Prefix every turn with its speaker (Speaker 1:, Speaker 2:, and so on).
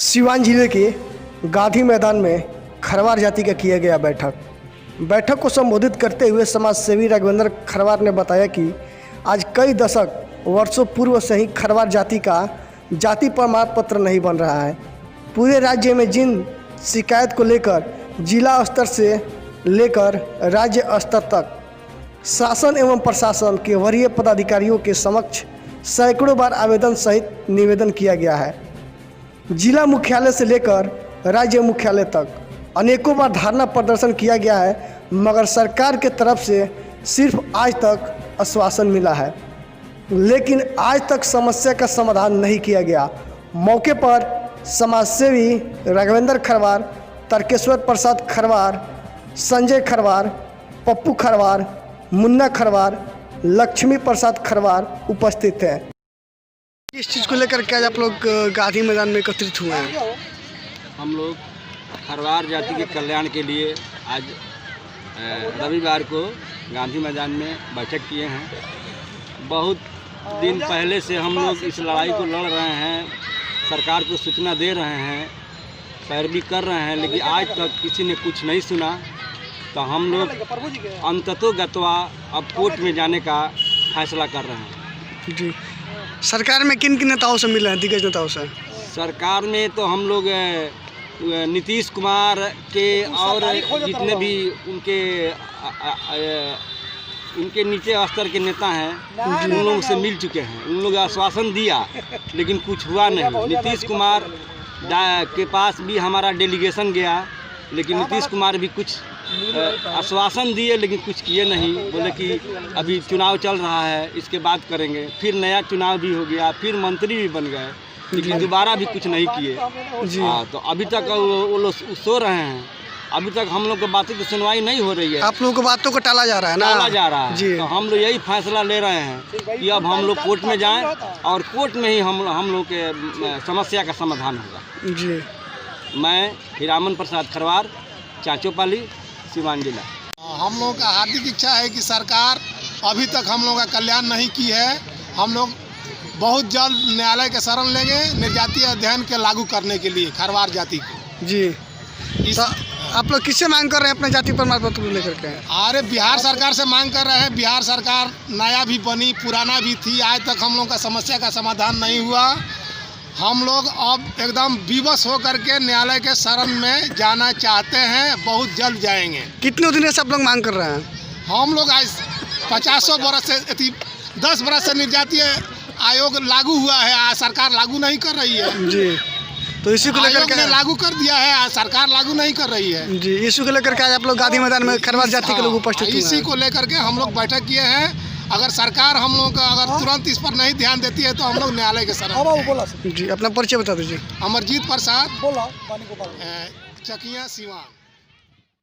Speaker 1: सिवान जिले के गांधी मैदान में खरवार जाति का किया गया बैठक को संबोधित करते हुए समाज सेवी राघवेंद्र खरवार ने बताया कि आज कई दशक वर्षों पूर्व से ही खरवार जाति का जाति प्रमाण पत्र नहीं बन रहा है। पूरे राज्य में जिन शिकायत को लेकर जिला स्तर से लेकर राज्य स्तर तक शासन एवं प्रशासन के वरीय पदाधिकारियों के समक्ष सैकड़ों बार आवेदन सहित निवेदन किया गया है। जिला मुख्यालय से लेकर राज्य मुख्यालय तक अनेकों बार धरना प्रदर्शन किया गया है, मगर सरकार के तरफ से सिर्फ आज तक आश्वासन मिला है, लेकिन आज तक समस्या का समाधान नहीं किया गया। मौके पर समाजसेवी राघवेंद्र खरवार, तर्केश्वर प्रसाद खरवार, संजय खरवार, पप्पू खरवार, मुन्ना खरवार, लक्ष्मी प्रसाद खरवार उपस्थित हैं। इस चीज़ को लेकर के आज आप लोग गांधी मैदान में एकत्रित हुए हैं?
Speaker 2: हम लोग खरवार जाति के कल्याण के लिए आज रविवार को गांधी मैदान में बैठक किए हैं। बहुत दिन पहले से हम लोग इस लड़ाई को लड़ रहे हैं, सरकार को सूचना दे रहे हैं, पैरवी कर रहे हैं, लेकिन आज तक किसी ने कुछ नहीं सुना। तो हम लोग अंततोगत्वा अब कोर्ट में जाने का फैसला कर रहे हैं।
Speaker 1: जी, सरकार में किन किन नेताओं से मिले हैं? दिग्गज नेताओं से?
Speaker 2: सरकार में तो हम लोग नीतीश कुमार के और जितने भी उनके नीचे स्तर के नेता हैं उन लोगों से मिल चुके हैं। उन लोग आश्वासन दिया लेकिन कुछ हुआ नहीं। नीतीश कुमार के पास भी हमारा डेलीगेशन गया, लेकिन नीतीश कुमार भी कुछ आश्वासन दिए लेकिन कुछ किए नहीं। बोले कि अभी चुनाव चल रहा है, इसके बाद करेंगे। फिर नया चुनाव भी हो गया, फिर मंत्री भी बन गए, लेकिन दोबारा भी कुछ नहीं किए। तो अभी तक वो लोग सो रहे हैं। अभी तक हम लोग की बातों की सुनवाई नहीं हो रही है।
Speaker 1: आप लोगों की बातों को टाला जा रहा है ना?
Speaker 2: टाला जा रहा है
Speaker 1: जी।
Speaker 2: तो हम लोग यही फैसला ले रहे हैं कि अब हम लोग कोर्ट में जाएं और कोर्ट में ही हम लोग के समस्या का समाधान होगा।
Speaker 1: जी।
Speaker 2: मैं हीरामन प्रसाद खरवार, चाचोपाली, सिवान जिला।
Speaker 3: हम लोगों का हार्दिक इच्छा है कि सरकार अभी तक हम लोगों का कल्याण नहीं की है। हम लोग बहुत जल्द न्यायालय के शरण लेंगे निर्जातीय अध्ययन के लागू करने के लिए खरवार जाति को। जी।
Speaker 1: तो आप लोग किससे मांग कर रहे हैं अपने जाति प्रमाण पत्र को लेकर के?
Speaker 3: अरे बिहार सरकार से मांग कर रहे हैं। बिहार सरकार नया भी बनी, पुराना भी थी, आज तक हम लोग का समस्या का समाधान नहीं हुआ। हम लोग अब एकदम विवश होकर के न्यायालय के शरण में जाना चाहते हैं, बहुत जल्द जाएंगे।
Speaker 1: कितने दिन से आप लोग मांग कर रहे हैं?
Speaker 3: हम लोग आज 50 बरस से 10 बरस से निर्जातीय आयोग लागू हुआ है, आज सरकार लागू नहीं कर रही है।
Speaker 1: जी। तो इसी को लेकर के
Speaker 3: लागू कर दिया है, आज सरकार लागू नहीं कर रही है।
Speaker 1: जी, इसी को लेकर के आज आप लोग गांधी मैदान में खरवार जाति के लोग उपस्थित हुए हैं।
Speaker 3: इसी को लेकर के हम लोग बैठक किए हैं। अगर सरकार हम लोग का अगर तुरंत इस पर नहीं ध्यान देती है तो हम लोग न्यायालय के शरण।
Speaker 1: जी, अपना परिचय बता दीजिए।
Speaker 3: अमरजीत प्रसाद, चकिया, सिवान।